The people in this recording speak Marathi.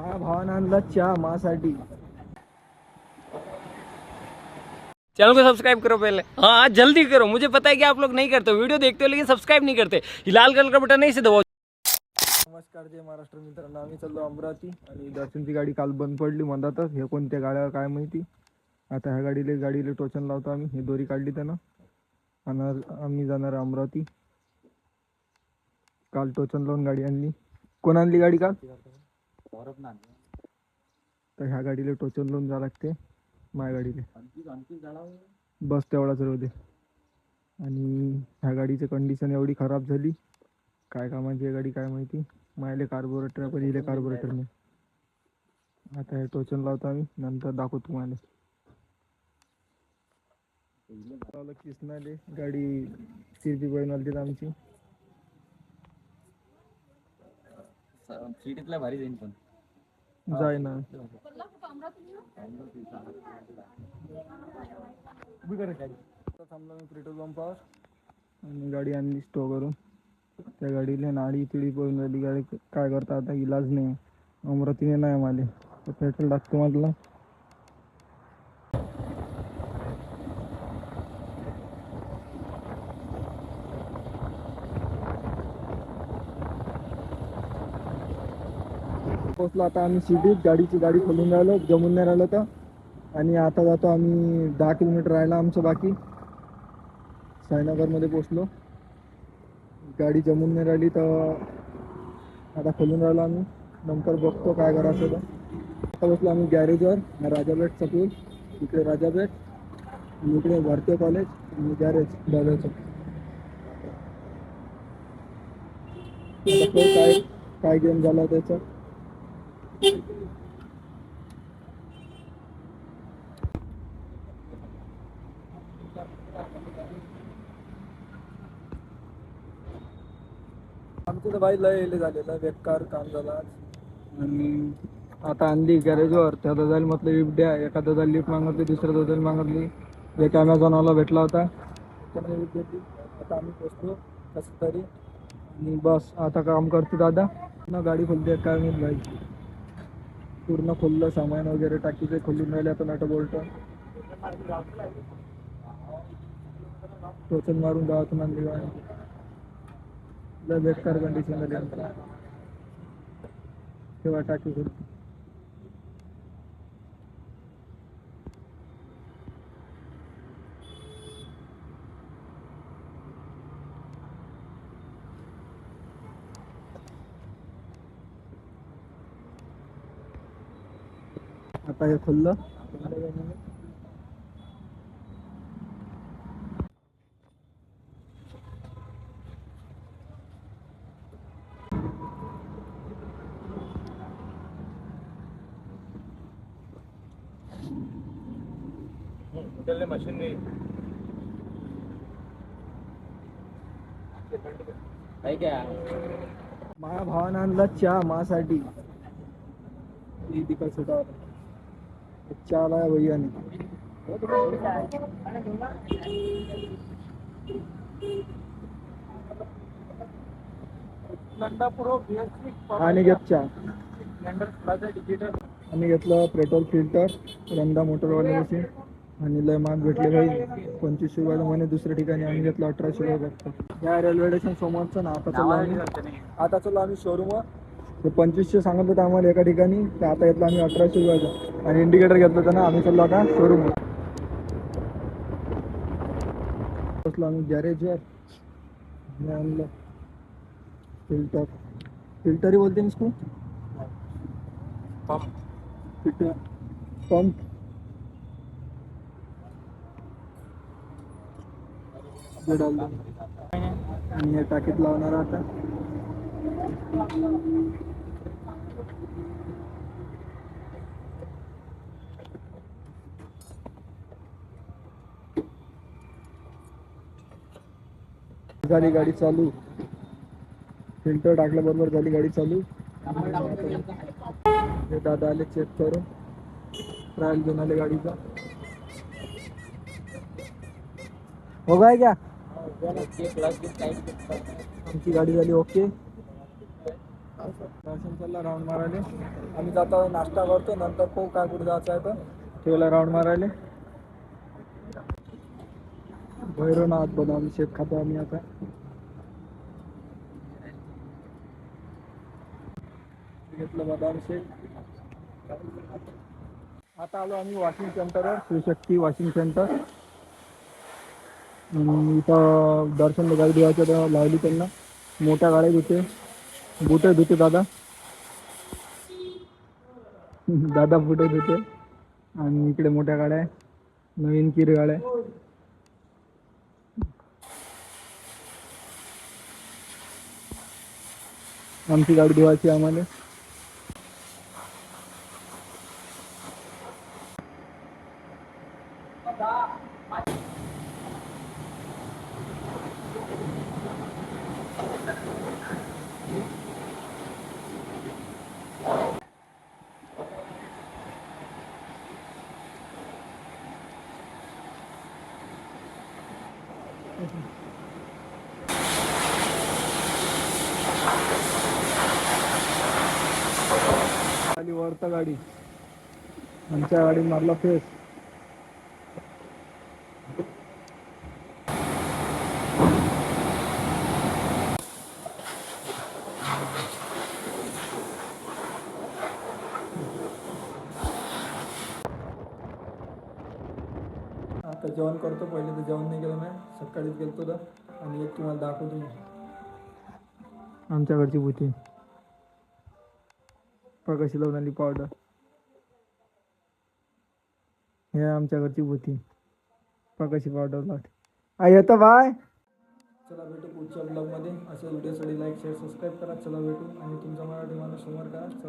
माझ्या भावानं आणला चहा मासाठी. चैनल को सब्सक्राइब करो पहले। हाँ जल्दी करो, मुझे पता है कि आप लोग नहीं करते हो, वीडियो देखते हो लेकिन सब्सक्राइब नहीं करते। ये लाल कलर का बटन नहीं से दबाओ। नमस्कार जय महाराष्ट्र मित्रांनो, आम्ही चाललो अमरावती आणि दर्शनची गाडी काल बंद पडली मंदातच. हे कोणत्या गाड्या काय माहिती. आता ह्या गाडीला टोचन लावतो आम्ही. हे दोरी काढली त्यानं आणि आम्ही जाणार अमरावती. काल टोचन लावून गाडी आणली. कोण आणली गाडी काल? तर ह्या गाडीला टोचन लावून जावं लागते. माझ्या गाडीला बस तेवढाच राहू दे. आणि ह्या गाडीची कंडिशन एवढी खराब झाली, काय कामाची आहे गाडी काय माहिती. मायले कार्बोरेटर पण इले कार्बोरेटर नाही. आता हे टोचन लावतो आम्ही, नंतर दाखवतो तुम्हाला. कृष्णाले गाडी सिरपी बनवली आमची. सिटीतला भारी जाईन पण जाय ना थांबलो मी पेट्रोल पंपावर आणि गाडी आणली स्टो करून. त्या गाडीला नाडी पिढी पळून राहिली. गाडी काय करता आता, इलाज नाही. अमरावतीने नाही मला तर पेट्रोल टाकतो म्हटलं. पोचलो आता आम्ही सिटीत. गाडी खोलून राहिलो, जमून नाही राहिलो तर. आणि आता जातो आम्ही. 10 किलोमीटर राहिला आमचं बाकी. साईनगरमध्ये पोचलो. गाडी जमून नाही राहिली तर आता खोलून राहिलो आम्ही. नंतर बघतो काय करायचं तर. आता बसलो आम्ही गॅरेजवर. राजापेठ सकूल इकडे राजापेठ, इकडे भारतीय कॉलेज आणि गॅरेज दादाचं. काय काय गेम झाला त्याचा. आमचं तर बाई लय झालेलं, बेकार काम झालं आज. आणि आता आणली गॅरेजवर. त्या दादाला म्हटलं लिफ्ट द्या. एका दादाला लिफ्ट मागितली, दुसऱ्या दादाला मागितली. एक ॲमेझॉनवाला भेटला होता, त्याने लिफ्ट घेतली. आता आम्ही पोचलो कसं तरी. आणि बस आता काम करते दादा. ना गाडी खोलते काय माहीत बाई. पूर्ण खोललं, सामान वगैरे टाकीचे खोलून राहिले आता नट बोल्ट. टोचन मारून गावातून आणली गाडी. लय बेकार कंडिशन झाली आमची. तेव्हा टाकी खोलते. आता हे खोललं. मशीन नाही क्या. माझ्या भावानं आणला चहा मासाठी. तिकड सुद्धा चहा लाया भैयाने. आणि घेत चहा. आम्ही घेतलं पेट्रोल फिल्टर रंदा मोटरवाले मशीन. आणि लय महाग भेटले भाई. 2500 रुपयाला म्हणे. दुसऱ्या ठिकाणी आम्ही घेतलं 1800 रुपये फक्त. या रेल्वे स्टेशन समोरचं ना. आता चलो आम्ही शोरूमवर. ते 2500 सांगत होतं आम्हाला एका ठिकाणी, तर आता घेतलं आम्ही 1800 रुपयाचं. आणि इंडिकेटर घेतलं होतं ना. आम्ही चाललो आता शोरूमवर. बसलो आम्ही गॅरेजवर. आणलं फिल्टरही बोलते ना इसको. पंप आणि हे टाकीत लावणार आता. झाली गाडी चालू. फिल्टर टाकल्याबरोबर झाली गाडी चालू. हे दादा आले चेक करून. ट्रायल घेऊन आले गाडीचा. हो गया क्या. आमची गाडी झाली ओके. दर्शन चला राऊंड मारायले. आम्ही जातो नाश्ता करतो नंतर पाहू काय कुठे जायचं आहे तर ठेवला राऊंड मारायले. भैरवनाथ बदाम शेक खातो आम्ही आता. घेतलं बदाम शेक. आता आलो आम्ही वॉशिंग सेंटरवर, श्रीशक्ती वॉशिंग सेंटर. इथं दर्शन गाडी द्यायचं लावली त्यांना. मोठ्या गाड्या धुते, बुटे धुते दादा. दादा बुटे धुते. आणि इकडे मोठ्या गाड्या आहे, नवीन किर गाड्या. आमची गाडी धुवायची आम्हाला. आली वरता गाडी, आमच्या गाडी मारला फेस. आता जेवण करतो. पहिले तर जेवण नाही केलं मी, सकाळीच गेलतो तर. आणि एक तुम्हाला दाखवतो मी आमच्याकडची भूती. कशी लावून आली पावडर. हे आमच्याकडची भूती, कशी पावडर लावते. येतं बाय. चला भेटू पुढच्या ब्लॉगमध्ये. अशा व्हिडिओसाठी लाईक शेअर सबस्क्राईब करा. चला भेटू. आणि तुमचा मराठी माणूस समोर करा.